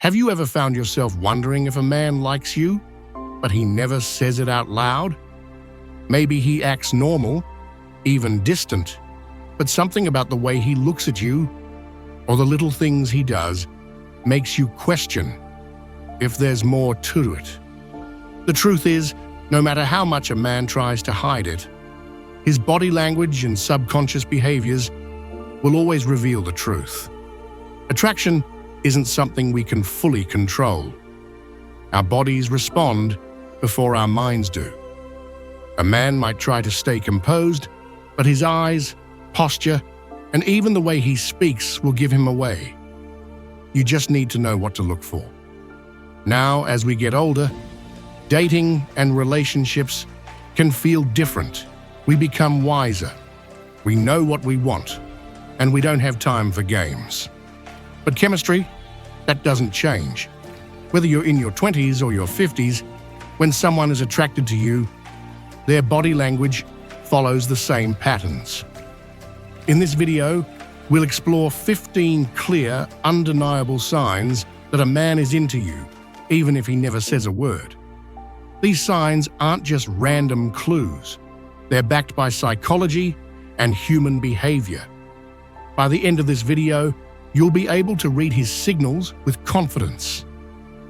Have you ever found yourself wondering if a man likes you, but he never says it out loud? Maybe he acts normal, even distant, but something about the way he looks at you or the little things he does makes you question if there's more to it. The truth is, no matter how much a man tries to hide it, his body language and subconscious behaviors will always reveal the truth. Attraction isn't something we can fully control. Our bodies respond before our minds do. A man might try to stay composed, but his eyes, posture, and even the way he speaks will give him away. You just need to know what to look for. Now, as we get older, dating and relationships can feel different. We become wiser. We know what we want, and we don't have time for games. But chemistry, that doesn't change. Whether you're in your 20s or your 50s, when someone is attracted to you, their body language follows the same patterns. In this video, we'll explore 15 clear, undeniable signs that a man is into you, even if he never says a word. These signs aren't just random clues. They're backed by psychology and human behavior. By the end of this video, you'll be able to read his signals with confidence.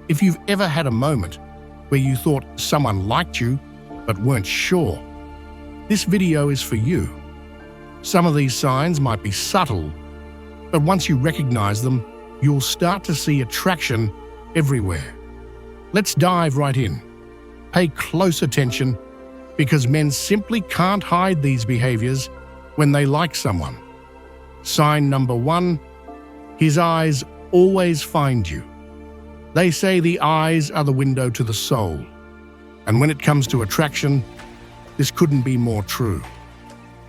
If you've ever had a moment where you thought someone liked you but weren't sure, this video is for you. Some of these signs might be subtle, but once you recognize them, you'll start to see attraction everywhere. Let's dive right in. Pay close attention, because men simply can't hide these behaviors when they like someone. Sign number 1, his eyes always find you. They say the eyes are the window to the soul. And when it comes to attraction, this couldn't be more true.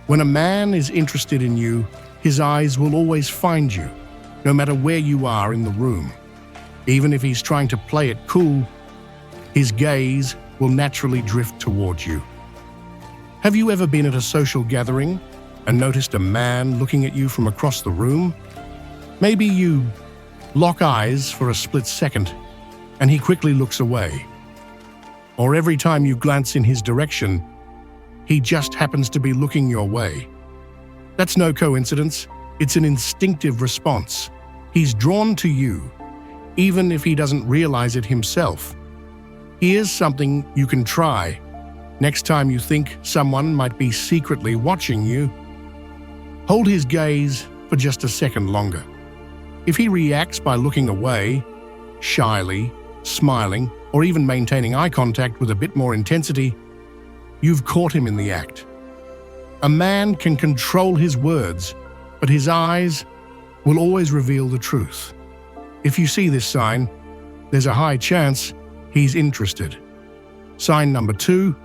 When a man is interested in you, his eyes will always find you, no matter where you are in the room. Even if he's trying to play it cool, his gaze will naturally drift towards you. Have you ever been at a social gathering and noticed a man looking at you from across the room? Maybe you lock eyes for a split second and he quickly looks away. Or every time you glance in his direction, he just happens to be looking your way. That's no coincidence. It's an instinctive response. He's drawn to you, even if he doesn't realize it himself. Here's something you can try. Next time you think someone might be secretly watching you, hold his gaze for just a second longer. If he reacts by looking away, shyly, smiling, or even maintaining eye contact with a bit more intensity, you've caught him in the act. A man can control his words, but his eyes will always reveal the truth. If you see this sign, there's a high chance he's interested. Sign number 2,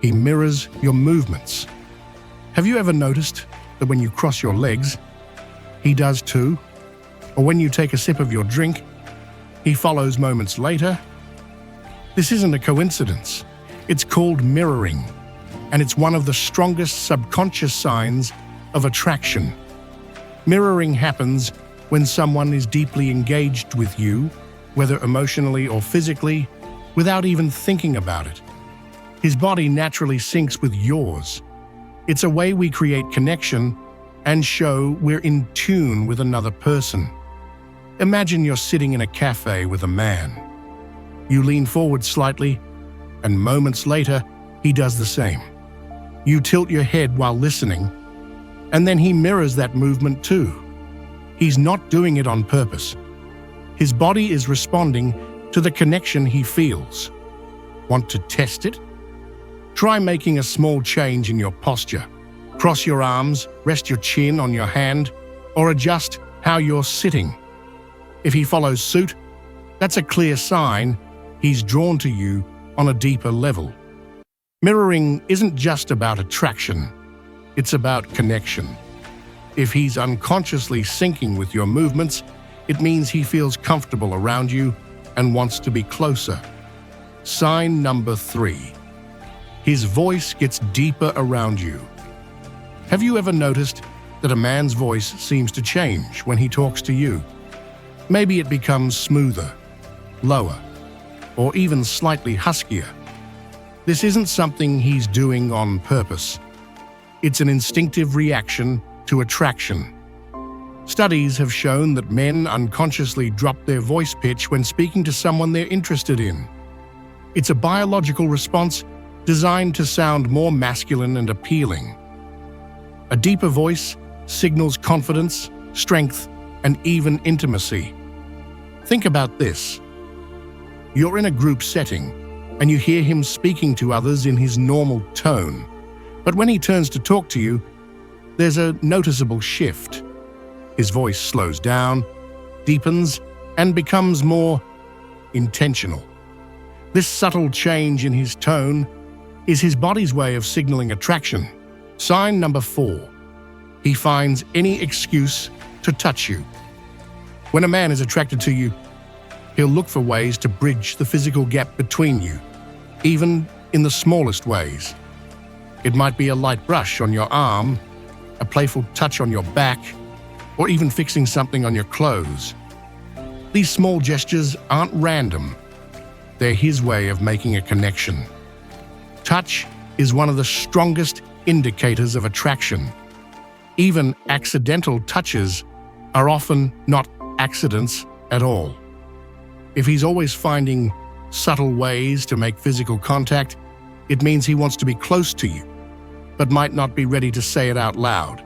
he mirrors your movements. Have you ever noticed that when you cross your legs, he does too? Or when you take a sip of your drink, he follows moments later? This isn't a coincidence. It's called mirroring, and it's one of the strongest subconscious signs of attraction. Mirroring happens when someone is deeply engaged with you, whether emotionally or physically, without even thinking about it. His body naturally syncs with yours. It's a way we create connection and show we're in tune with another person. Imagine you're sitting in a cafe with a man. You lean forward slightly, and moments later, he does the same. You tilt your head while listening, and then he mirrors that movement too. He's not doing it on purpose. His body is responding to the connection he feels. Want to test it? Try making a small change in your posture. Cross your arms, rest your chin on your hand, or adjust how you're sitting. If he follows suit, that's a clear sign he's drawn to you on a deeper level. Mirroring isn't just about attraction, it's about connection. If he's unconsciously syncing with your movements, it means he feels comfortable around you and wants to be closer. Sign number 3. His voice gets deeper around you. Have you ever noticed that a man's voice seems to change when he talks to you? Maybe it becomes smoother, lower, or even slightly huskier. This isn't something he's doing on purpose. It's an instinctive reaction to attraction. Studies have shown that men unconsciously drop their voice pitch when speaking to someone they're interested in. It's a biological response designed to sound more masculine and appealing. A deeper voice signals confidence, strength, and even intimacy. Think about this. You're in a group setting, and you hear him speaking to others in his normal tone. But when he turns to talk to you, there's a noticeable shift. His voice slows down, deepens, and becomes more intentional. This subtle change in his tone is his body's way of signaling attraction. Sign number 4. He finds any excuse to touch you. When a man is attracted to you, he'll look for ways to bridge the physical gap between you, even in the smallest ways. It might be a light brush on your arm, a playful touch on your back, or even fixing something on your clothes. These small gestures aren't random. They're his way of making a connection. Touch is one of the strongest indicators of attraction. Even accidental touches are often not accidents at all. If he's always finding subtle ways to make physical contact, it means he wants to be close to you, but might not be ready to say it out loud.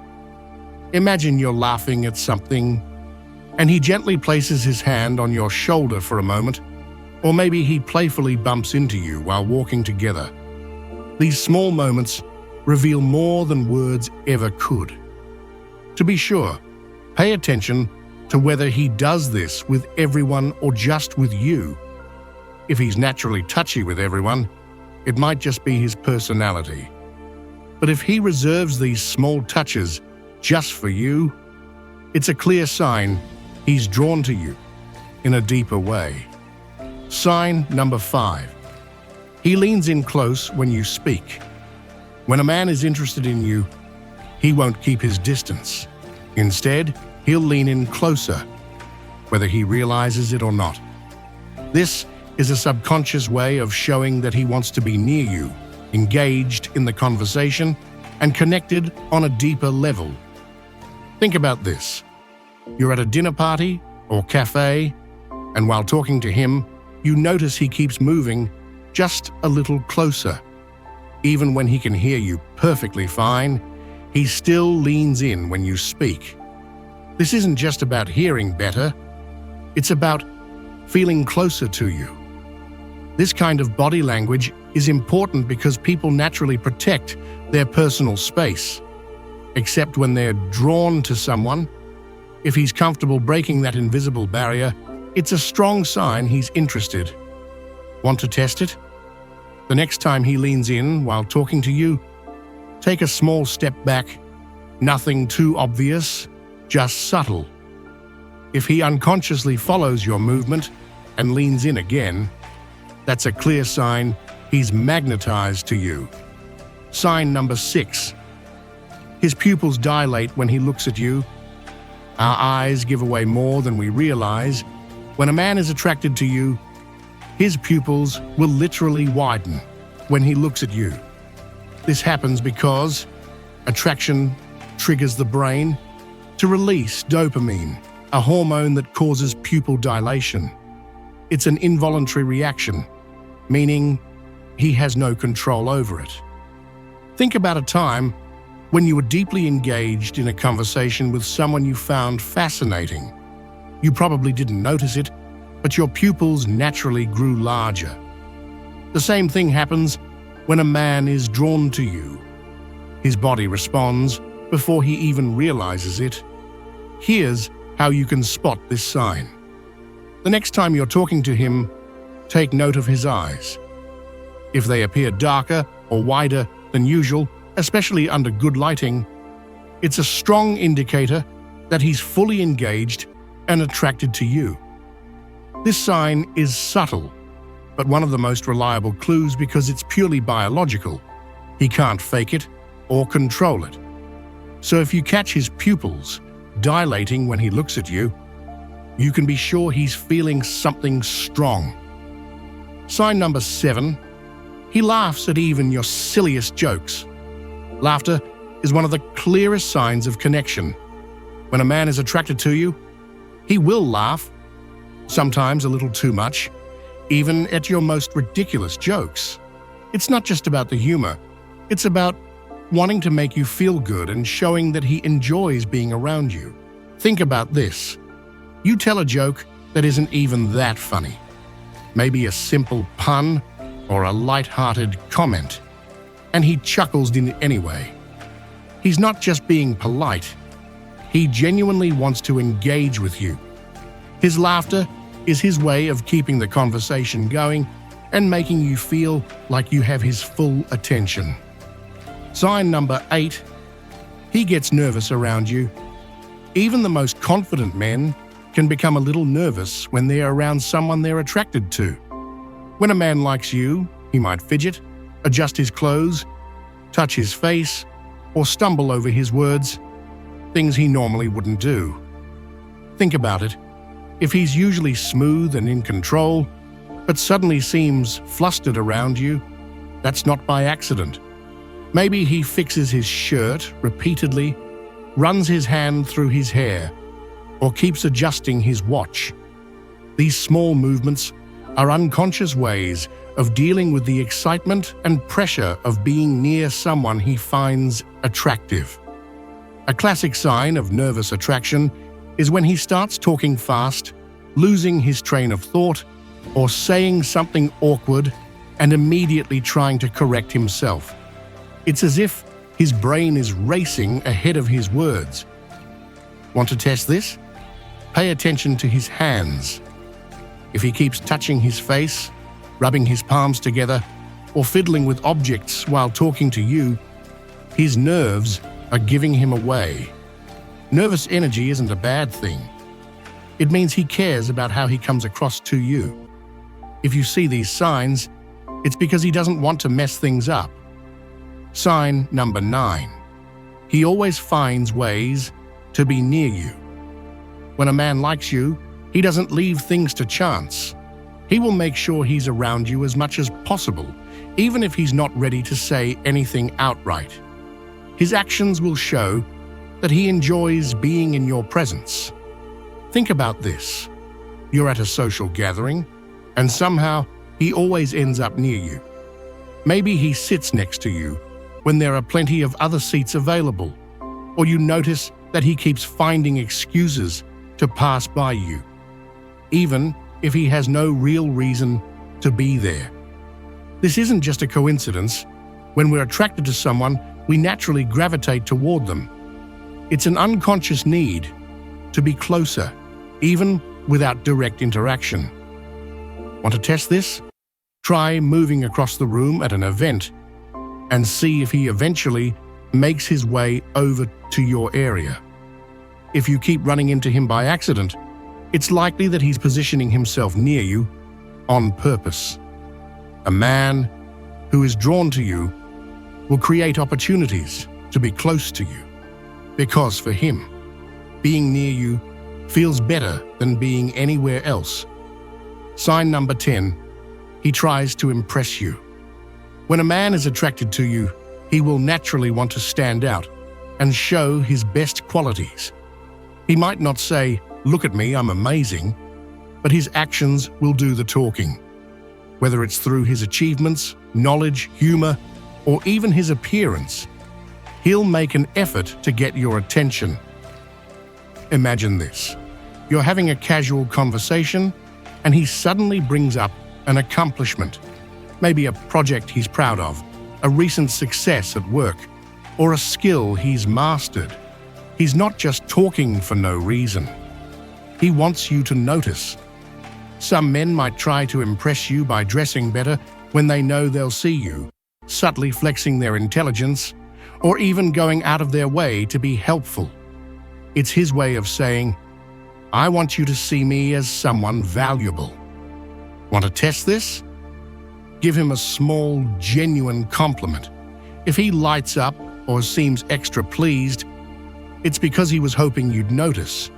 Imagine you're laughing at something, and he gently places his hand on your shoulder for a moment, or maybe he playfully bumps into you while walking together. These small moments reveal more than words ever could. To be sure, pay attention to whether he does this with everyone or just with you. If he's naturally touchy with everyone, it might just be his personality. But if he reserves these small touches just for you, it's a clear sign he's drawn to you in a deeper way. Sign number 5. He leans in close when you speak. When a man is interested in you, he won't keep his distance. Instead, he'll lean in closer, whether he realizes it or not. This is a subconscious way of showing that he wants to be near you, engaged in the conversation, and connected on a deeper level. Think about this. You're at a dinner party or cafe, and while talking to him, you notice he keeps moving just a little closer. Even when he can hear you perfectly fine, he still leans in when you speak. This isn't just about hearing better, it's about feeling closer to you. This kind of body language is important because people naturally protect their personal space, except when they're drawn to someone. If he's comfortable breaking that invisible barrier, it's a strong sign he's interested. Want to test it? The next time he leans in while talking to you, take a small step back. Nothing too obvious, just subtle. If he unconsciously follows your movement and leans in again, that's a clear sign he's magnetized to you. Sign number 6. His pupils dilate when he looks at you. Our eyes give away more than we realize. When a man is attracted to you, his pupils will literally widen when he looks at you. This happens because attraction triggers the brain to release dopamine, a hormone that causes pupil dilation. It's an involuntary reaction, meaning he has no control over it. Think about a time when you were deeply engaged in a conversation with someone you found fascinating. You probably didn't notice it, but your pupils naturally grew larger. The same thing happens when a man is drawn to you. His body responds before he even realizes it. Here's how you can spot this sign. The next time you're talking to him, take note of his eyes. If they appear darker or wider than usual, especially under good lighting, it's a strong indicator that he's fully engaged and attracted to you. This sign is subtle, but one of the most reliable clues because it's purely biological. He can't fake it or control it. So if you catch his pupils dilating when he looks at you, you can be sure he's feeling something strong. Sign number 7, he laughs at even your silliest jokes. Laughter is one of the clearest signs of connection. When a man is attracted to you, he will laugh, sometimes a little too much, even at your most ridiculous jokes. It's not just about the humor, it's about wanting to make you feel good and showing that he enjoys being around you. Think about this. You tell a joke that isn't even that funny. Maybe a simple pun or a light-hearted comment, and he chuckles in it anyway. He's not just being polite, he genuinely wants to engage with you. His laughter is his way of keeping the conversation going and making you feel like you have his full attention. Sign number 8, he gets nervous around you. Even the most confident men can become a little nervous when they're around someone they're attracted to. When a man likes you, he might fidget, adjust his clothes, touch his face, or stumble over his words, things he normally wouldn't do. Think about it. If he's usually smooth and in control, but suddenly seems flustered around you, that's not by accident. Maybe he fixes his shirt repeatedly, runs his hand through his hair, or keeps adjusting his watch. These small movements are unconscious ways of dealing with the excitement and pressure of being near someone he finds attractive. A classic sign of nervous attraction is when he starts talking fast, losing his train of thought, or saying something awkward and immediately trying to correct himself. It's as if his brain is racing ahead of his words. Want to test this? Pay attention to his hands. If he keeps touching his face, rubbing his palms together, or fiddling with objects while talking to you, his nerves are giving him away. Nervous energy isn't a bad thing. It means he cares about how he comes across to you. If you see these signs, it's because he doesn't want to mess things up. Sign number 9. He always finds ways to be near you. When a man likes you, he doesn't leave things to chance. He will make sure he's around you as much as possible, even if he's not ready to say anything outright. His actions will show that he enjoys being in your presence. Think about this. You're at a social gathering, and somehow he always ends up near you. Maybe he sits next to you when there are plenty of other seats available, or you notice that he keeps finding excuses to pass by you, even if he has no real reason to be there. This isn't just a coincidence. When we're attracted to someone, we naturally gravitate toward them. It's an unconscious need to be closer, even without direct interaction. Want to test this? Try moving across the room at an event and see if he eventually makes his way over to your area. If you keep running into him by accident, it's likely that he's positioning himself near you on purpose. A man who is drawn to you will create opportunities to be close to you, because for him, being near you feels better than being anywhere else. Sign number 10, he tries to impress you. When a man is attracted to you, he will naturally want to stand out and show his best qualities. He might not say, "Look at me, I'm amazing," but his actions will do the talking. Whether it's through his achievements, knowledge, humor, or even his appearance, he'll make an effort to get your attention. Imagine this. You're having a casual conversation, and he suddenly brings up an accomplishment, maybe a project he's proud of, a recent success at work, or a skill he's mastered. He's not just talking for no reason. He wants you to notice. Some men might try to impress you by dressing better when they know they'll see you, subtly flexing their intelligence, or even going out of their way to be helpful. It's his way of saying, "I want you to see me as someone valuable." Want to test this? Give him a small, genuine compliment. If he lights up or seems extra pleased, it's because he was hoping you'd notice.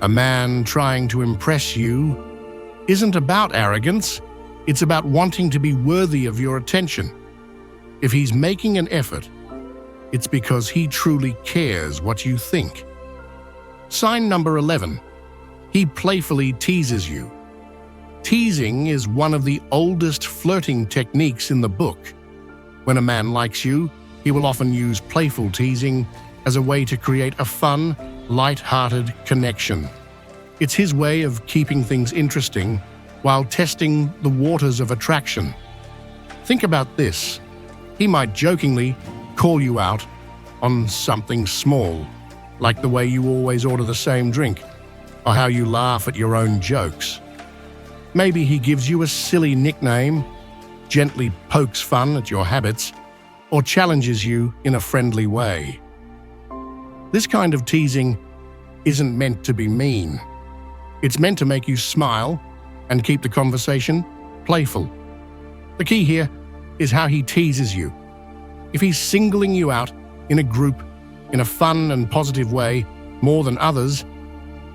A man trying to impress you isn't about arrogance, it's about wanting to be worthy of your attention. If he's making an effort, it's because he truly cares what you think. Sign number 11. He playfully teases you. Teasing is one of the oldest flirting techniques in the book. When a man likes you, he will often use playful teasing as a way to create a fun, light-hearted connection. It's his way of keeping things interesting while testing the waters of attraction. Think about this. He might jokingly call you out on something small, like the way you always order the same drink, or how you laugh at your own jokes. Maybe he gives you a silly nickname, gently pokes fun at your habits, or challenges you in a friendly way. This kind of teasing isn't meant to be mean. It's meant to make you smile and keep the conversation playful. The key here is how he teases you. If he's singling you out in a group in a fun and positive way more than others,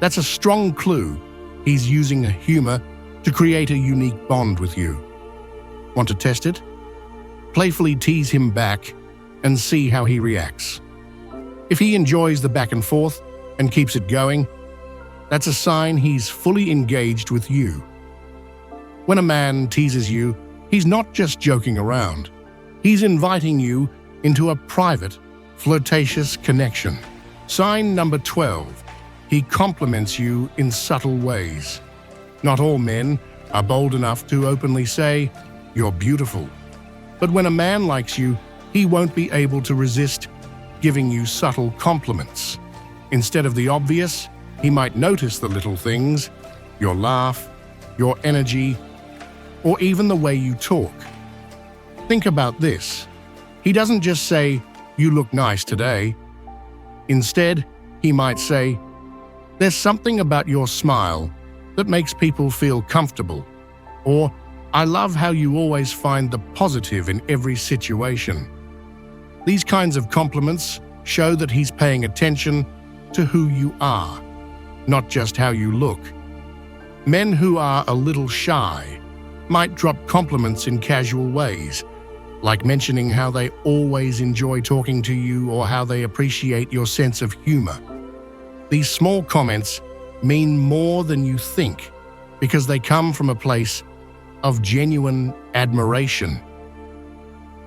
that's a strong clue he's using humor to create a unique bond with you. Want to test it? Playfully tease him back and see how he reacts. If he enjoys the back and forth and keeps it going, that's a sign he's fully engaged with you. When a man teases you, he's not just joking around. He's inviting you into a private, flirtatious connection. Sign number 12. He compliments you in subtle ways. Not all men are bold enough to openly say, "You're beautiful." But when a man likes you, he won't be able to resist giving you subtle compliments. Instead of the obvious, he might notice the little things, your laugh, your energy, or even the way you talk. Think about this. He doesn't just say, "You look nice today." Instead, he might say, "There's something about your smile that makes people feel comfortable," or "I love how you always find the positive in every situation." These kinds of compliments show that he's paying attention to who you are, not just how you look. Men who are a little shy might drop compliments in casual ways, like mentioning how they always enjoy talking to you or how they appreciate your sense of humor. These small comments mean more than you think because they come from a place of genuine admiration.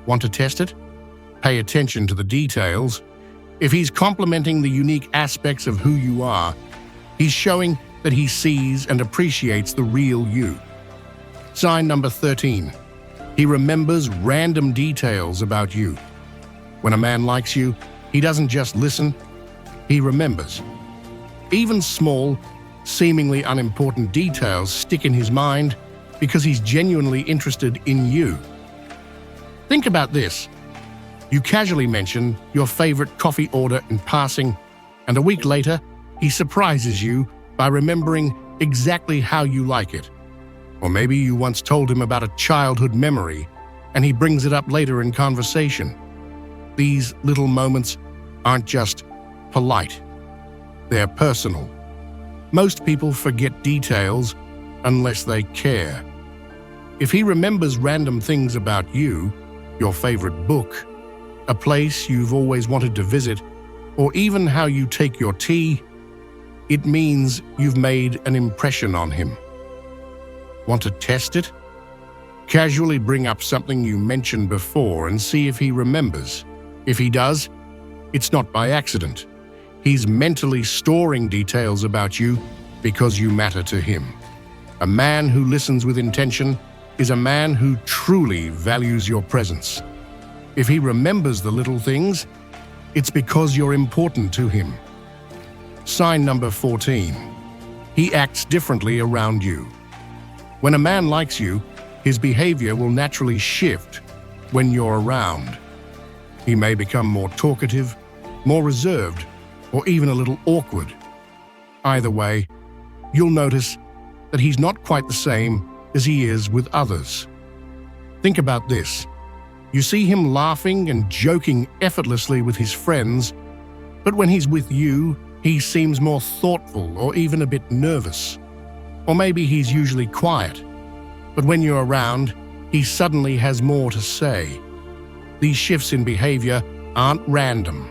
Want to test it? Pay attention to the details. If he's complimenting the unique aspects of who you are, he's showing that he sees and appreciates the real you. Sign number 13. He remembers random details about you. When a man likes you, he doesn't just listen, he remembers. Even small, seemingly unimportant details stick in his mind because he's genuinely interested in you. Think about this. You casually mention your favorite coffee order in passing, and a week later, he surprises you by remembering exactly how you like it. Or maybe you once told him about a childhood memory, and he brings it up later in conversation. These little moments aren't just polite. They're personal. Most people forget details unless they care. If he remembers random things about you, your favorite book, a place you've always wanted to visit, or even how you take your tea, it means you've made an impression on him. Want to test it? Casually bring up something you mentioned before and see if he remembers. If he does, it's not by accident. He's mentally storing details about you because you matter to him. A man who listens with intention is a man who truly values your presence. If he remembers the little things, it's because you're important to him. Sign number 14. He acts differently around you. When a man likes you, his behavior will naturally shift when you're around. He may become more talkative, more reserved, or even a little awkward. Either way, you'll notice that he's not quite the same as he is with others. Think about this. You see him laughing and joking effortlessly with his friends, but when he's with you, He seems more thoughtful or even a bit nervous. Or maybe he's usually quiet, but when you're around, he suddenly has more to say. These shifts in behavior aren't random.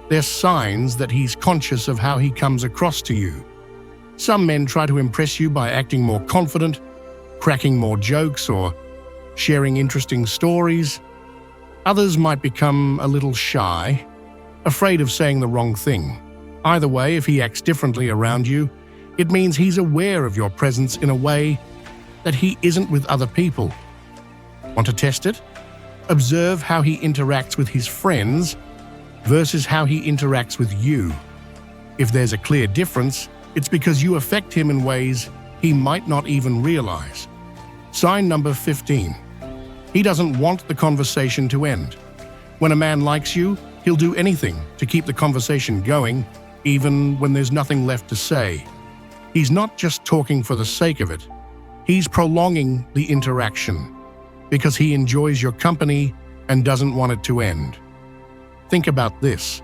They're signs that he's conscious of how he comes across to you. Some men try to impress you by acting more confident, cracking more jokes, or sharing interesting stories. Others might become a little shy, afraid of saying the wrong thing. Either way, if he acts differently around you, it means he's aware of your presence in a way that he isn't with other people. Want to test it? Observe how he interacts with his friends versus how he interacts with you. If there's a clear difference, it's because you affect him in ways he might not even realize. Sign number 15. He doesn't want the conversation to end. When a man likes you, he'll do anything to keep the conversation going, even when there's nothing left to say. He's not just talking for the sake of it. He's prolonging the interaction because he enjoys your company and doesn't want it to end. Think about this.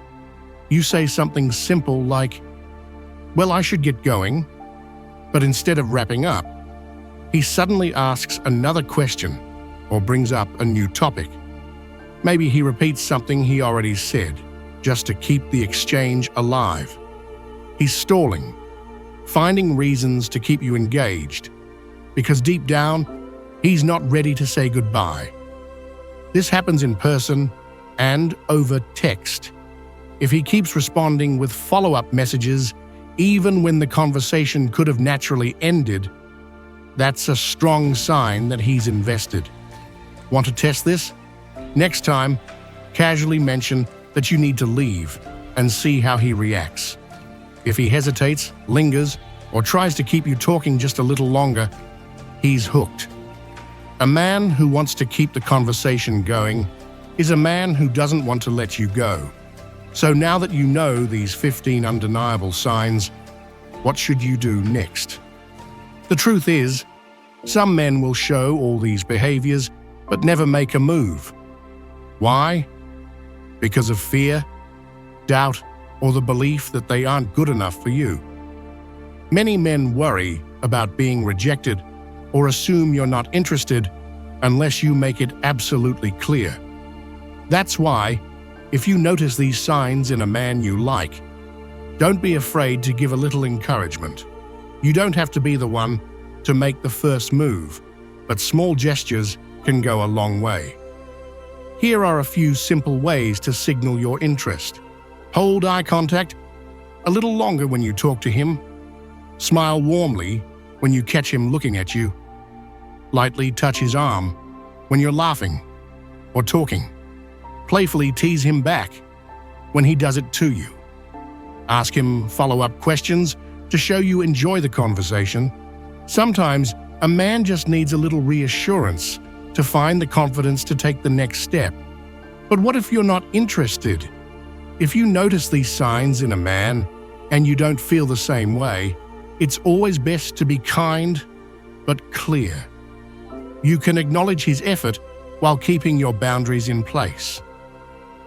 You say something simple like, "Well, I should get going," but instead of wrapping up, he suddenly asks another question or brings up a new topic. Maybe he repeats something he already said, just to keep the exchange alive. He's stalling, finding reasons to keep you engaged, because deep down, he's not ready to say goodbye. This happens in person and over text. If he keeps responding with follow-up messages, even when the conversation could have naturally ended, that's a strong sign that he's invested. Want to test this? Next time, casually mention that you need to leave and see how he reacts. If he hesitates, lingers, or tries to keep you talking just a little longer, he's hooked. A man who wants to keep the conversation going is a man who doesn't want to let you go. So now that you know these 15 undeniable signs, what should you do next? The truth is, some men will show all these behaviors but never make a move. Why? Because of fear, doubt, or the belief that they aren't good enough for you. Many men worry about being rejected or assume you're not interested unless you make it absolutely clear. That's why, if you notice these signs in a man you like, don't be afraid to give a little encouragement. You don't have to be the one to make the first move, but small gestures can go a long way. Here are a few simple ways to signal your interest. Hold eye contact a little longer when you talk to him. Smile warmly when you catch him looking at you. Lightly touch his arm when you're laughing or talking. Playfully tease him back when he does it to you. Ask him follow-up questions to show you enjoy the conversation. Sometimes a man just needs a little reassurance to find the confidence to take the next step. But what if you're not interested? If you notice these signs in a man and you don't feel the same way, it's always best to be kind but clear. You can acknowledge his effort while keeping your boundaries in place.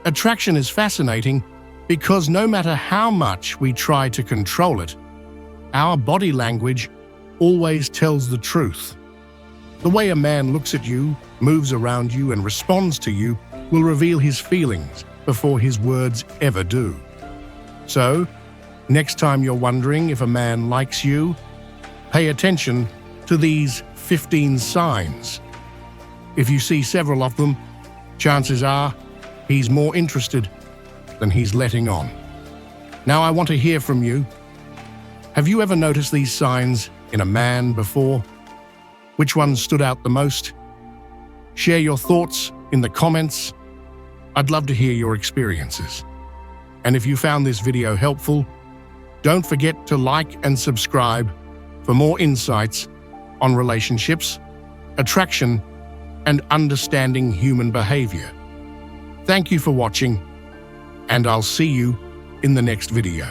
Attraction is fascinating because no matter how much we try to control it, our body language always tells the truth. The way a man looks at you, moves around you, and responds to you will reveal his feelings before his words ever do. So, next time you're wondering if a man likes you, pay attention to these 15 signs. If you see several of them, chances are he's more interested than he's letting on. Now I want to hear from you. Have you ever noticed these signs in a man before? Which ones stood out the most? Share your thoughts in the comments. I'd love to hear your experiences. And if you found this video helpful, don't forget to like and subscribe for more insights on relationships, attraction, and understanding human behavior. Thank you for watching, and I'll see you in the next video.